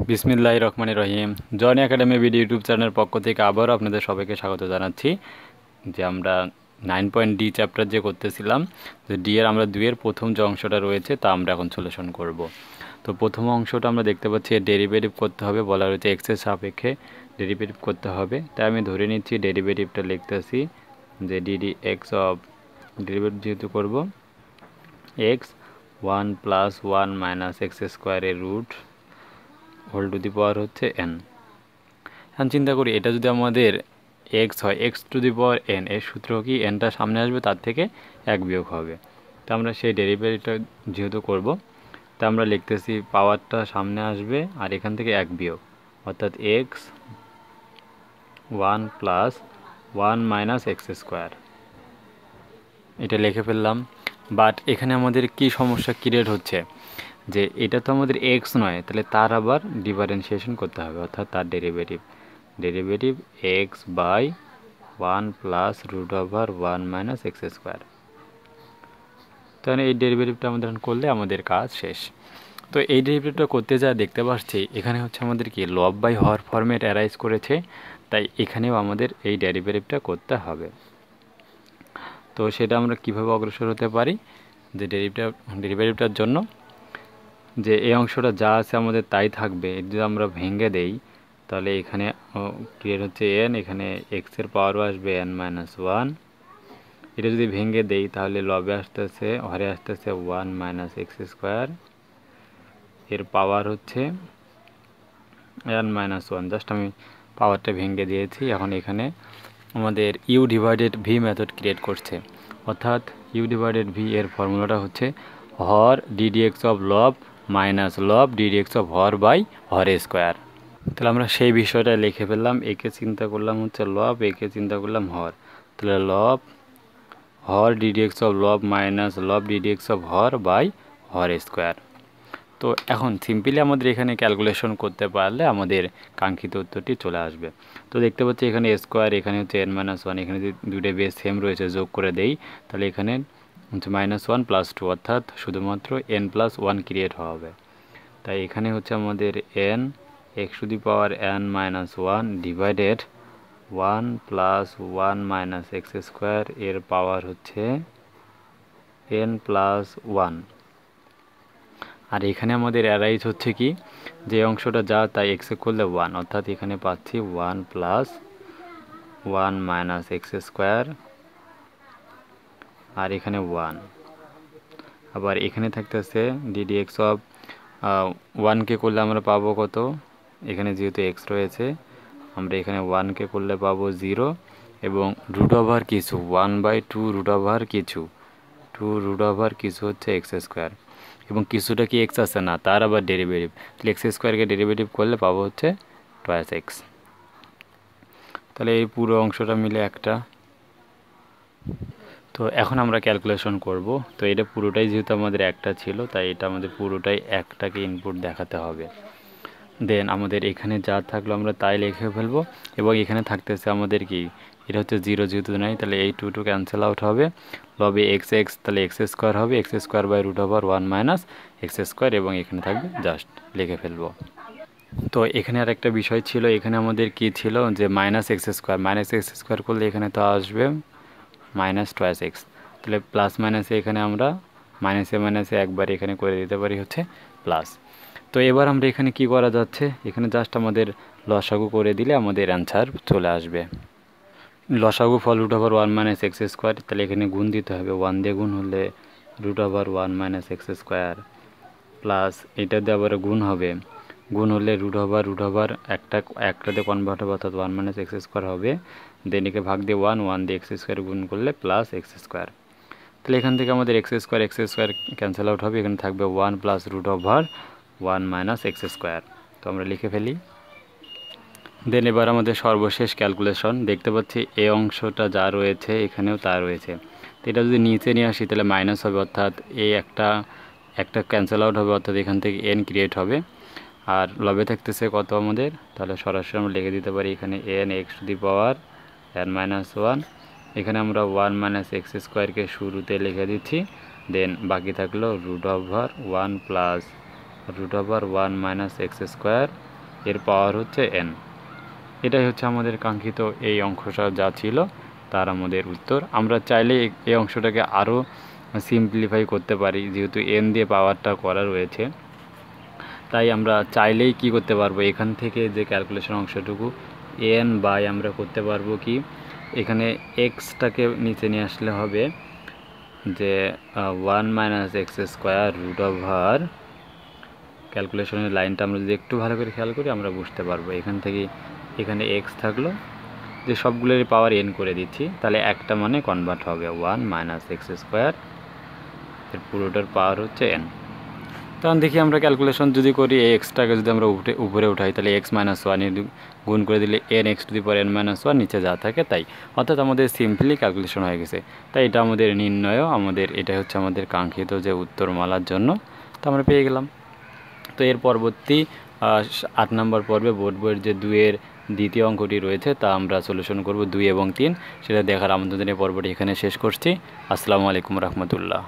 বিসমিল্লাহির রহমানির রহিম। Johnny academy video YouTube চ্যানেলের পক্ষ থেকে আবারও আপনাদের সবাইকে স্বাগত জানাচ্ছি। যে আমরা 9.d চ্যাপ্টার যে করতেছিলাম, যে ডি এর আমরা 2 এর প্রথম যে অংশটা রয়েছে তা আমরা এখন সলিউশন করব। তো প্রথম অংশটা আমরা দেখতে পাচ্ছি ডেরিভেটিভ করতে হবে, বলা রয়েছে এক্সের সাপেক্ষে ডেরিভেটিভ করতে হবে। তাই আমি ধরে নিচ্ছি ডেরিভেটিভটা লিখতেছি যে ডিডি এক্স অফ ডেরিভেটিভ যেহেতু করব এক্স 1 + 1 - x স্কোয়ারের রুট হোল টু দি পাওয়ার হচ্ছে n। এখন চিন্তা করি এটা যদি আমাদের এক্স হয়, x to the power n, এর সূত্র কি nটা সামনে আসবে তার থেকে 1 বিয়োগ হবে। তো আমরা সেই ডেরিভেটিভটা যেহেতু করব, তা আমরা লিখতেছি পাওয়ারটা সামনে আসবে আর এখান থেকে 1 বিয়োগ, অর্থাৎ এক্স 1 + 1 - x স্কোয়ার, এটা লিখে ফেললাম। বাট এখানে আমাদের কি সমস্যা ক্রিয়েট হচ্ছে, যে এটা তো আমাদের এক্স নয়, তাহলে তার আবার ডিফারেন্সিয়েশন করতে হবে, অর্থাৎ তার derivative x by 1 + √1 - x square. তাহলে এই ডেরিভেটিভটা আমাদের করলে আমাদের কাজ শেষ। তো এই ডেরিভেটিভটা করতে যা দেখতে পাচ্ছি এখানে হচ্ছে আমাদের কি লব বাই হর ফরম্যাট অ্যারাইজ করেছে, তাই এখানেও আমাদের এই ডেরিভেটিভটা করতে হবে। তো সেটা আমরা কিভাবে অগ্রসর হতে পারি, যে ডেরিভেটিভটার জন্য যে এই অংশটা যা আছে আমাদের তাই থাকবে। যদি আমরা ভেঙে দেই তাহলে এখানে ক্রিয়েট হচ্ছে n, এখানে এক্সের পাওয়ারও আসবে n-1। এটা যদি ভেঙে দেই তাহলে লবে আসতেছে, হরে আসতেছে 1 - x স্কোয়ার, এর পাওয়ার হচ্ছে n-1। জাস্ট আমি পাওয়ারটা ভেঙে দিয়েছি। এখন এখানে আমাদের u/v মেথড ক্রিয়েট করছে, অর্থাৎ u/v এর ফর্মুলাটা হচ্ছে হর ddx অফ লব মাইনাস লব ddx অফ হর বাই হর স্কোয়ার। তাহলে আমরা সেই বিষয়টা লিখে ফেললাম। একে চিন্তা করলাম হচ্ছে লব, একে চিন্তা করলাম হর, তাহলে লব হর ddx অফ লব মাইনাস লব ddx অফ হর বাই হর স্কোয়ার। তো এখন সিম্পলি আমাদের এখানে ক্যালকুলেশন করতে পারলে আমাদের কাঙ্ক্ষিত উত্তরটি চলে আসবে। তো দেখতে পাচ্ছি এখানে স্কোয়ার, এখানে হচ্ছে n-1, এখানে যদি দুটো বেস সেম রয়েছে যোগ করে দেই তাহলে এখানে হচ্ছে -1 + 2, অর্থাৎ শুধুমাত্র n+1 ক্রিয়েট হবে। তাই এখানে হচ্ছে আমাদের n x⁻n-1 divided 1 + 1 - x square, এর পাওয়ার হচ্ছে n+1। আর এখানে আমাদের অ্যারাইজ হচ্ছে কি, যে অংশটা যা তাই এক্সে করলে 1, অর্থাৎ এখানে পাচ্ছি 1 + 1 - x স্কোয়ার, আর এখানে 1। আবার এখানে থাকতেছে ddx অফ 1কে করলে আমরা পাবো কত, এখানে যেহেতু এক্স রয়েছে আমরা এখানে 1কে করলে পাবো 0, এবং √ওভার কিছু 1/2 √ওভার কিছু 2 √ওভার কিছু হচ্ছে x স্কোয়ার, এবং কিছুটা কি এক্স আছে না, তার আবার ডেরিভেটিভ, তাহলে এক্স স্কোয়ারকে ডেরিভেটিভ করলে পাবো হচ্ছে 2x। তাহলে এই পুরো অংশটা মিলে একটা। তো এখন আমরা ক্যালকুলেশন করব। তো এটা পুরোটাই যেহেতু আমাদের একটা ছিল, তাই এটা আমাদের পুরোটাই একটাকে ইনপুট দেখাতে হবে। দেন আমাদের এখানে যা থাকলো আমরা তাই লিখে ফেলবো, এবং এখানে থাকতেছে আমাদের কি, এটা হচ্ছে 0 যেহেতু নাই, তাহলে এই 2 ক্যান্সেল আউট হবে। লবে x, তাহলে x স্কোয়ার হবে, x square by √1 - x square, এবং এখানে থাকবে জাস্ট লিখে ফেলবো। তো এখানে আর একটা বিষয় ছিল, এখানে আমাদের কি ছিল যে -x স্কোয়ার করলে এখানে তো আসবে -2x, তাহলে প্লাস মাইনাসে এখানে আমরা মাইনাসে একবার এখানে করে দিতে পারি হচ্ছে প্লাস। তো এবার আমরা এখানে কি করা যাচ্ছে, এখানে জাস্ট আমাদের লসাগু করে দিলে আমাদের অ্যান্সার চলে আসবে। লসাগু ফল √1 - x স্কোয়ার, তাহলে এখানে গুণ দিতে হবে, 1 দিয়ে গুণ হলে √1 - x স্কোয়ার, প্লাস এটা দিয়ে আবার গুণ হবে, গুণ হলে √একটা একটাতে কনভার্ট হবে, অর্থাৎ 1 - x স্কোয়ার হবে। দেন একে ভাগ দিয়ে 1 দিয়ে x স্কোয়ার গুণ করলে প্লাস x স্কোয়ার। তাহলে এখান থেকে আমাদের x স্কোয়ার ক্যান্সেল আউট হবে, এখানে থাকবে 1 + √1 - x স্কোয়ার। তো আমরা লিখে ফেলি। দেন এবার আমাদের সর্বশেষ ক্যালকুলেশন, দেখতে পাচ্ছি এই অংশটা যা রয়েছে এখানেও তা রয়েছে। তো এটা যদি নিচে নিয়ে আসি তাহলে মাইনাস হবে, অর্থাৎ এই একটা ক্যান্সেল আউট হবে, অর্থাৎ এখান থেকে n ক্রিয়েট হবে। আর লবে থাকতেছে কত আমাদের, তাহলে সরাসরি আমরা লিখে দিতে পারি এখানে n x⁻n-1, এখানে আমরা 1 - x স্কোয়ারকে শুরুতে লিখে দিচ্ছি। দেন বাকি থাকলো √1 + √1 - x স্কোয়ার এর পাওয়ার হচ্ছে n। এটাই হচ্ছে আমাদের কাঙ্ক্ষিত এই অংশটা যা ছিল তার আমাদের উত্তর। আমরা চাইলে এই অংশটাকে আরও সিম্পলিফাই করতে পারি, যেহেতু n দিয়ে পাওয়ারটা করা রয়েছে, তাই আমরা চাইলেই কি করতে পারবো, এখান থেকে যে ক্যালকুলেশন অংশটুকু n বাই আমরা করতে পারবো কি, এখানে এক্সটাকে নিচে নিয়ে আসলে হবে যে 1 - x²√, ক্যালকুলেশনের লাইনটা আমরা যদি একটু ভালো করে খেয়াল করি আমরা বুঝতে পারবো। এখান থেকে এখানে x থাকলো, যে সবগুলোরই পাওয়ার n করে দিচ্ছি, তাহলে একটা মানে কনভার্ট হবে 1 - x², এর পুরোটার পাওয়ার হচ্ছে n। তখন দেখি আমরা ক্যালকুলেশন যদি করি, এই এক্সটাকে যদি আমরা উপরে উঠাই, তাহলে x - 1 গুণ করে দিলে n(x⁻n−1) নিচে যা থাকে তাই, অর্থাৎ আমাদের সিম্পলি ক্যালকুলেশন হয়ে গেছে। তাই এটা আমাদের নির্ণয়, এটা হচ্ছে আমাদের কাঙ্ক্ষিত যে উত্তরমালার জন্য, তো আমরা পেয়ে গেলাম। তো এর পরবর্তী 8 নম্বর পর্বে বোর্ড বইয়ের যে 2-এর দ্বিতীয় অঙ্কটি রয়েছে তা আমরা সলিউশন করব 2 এবং 3, সেটা দেখার আমন্ত্রণ জানিয়ে পর্বটি এখানে শেষ করছি। আসসালামু আলাইকুম রহমতুল্লাহ।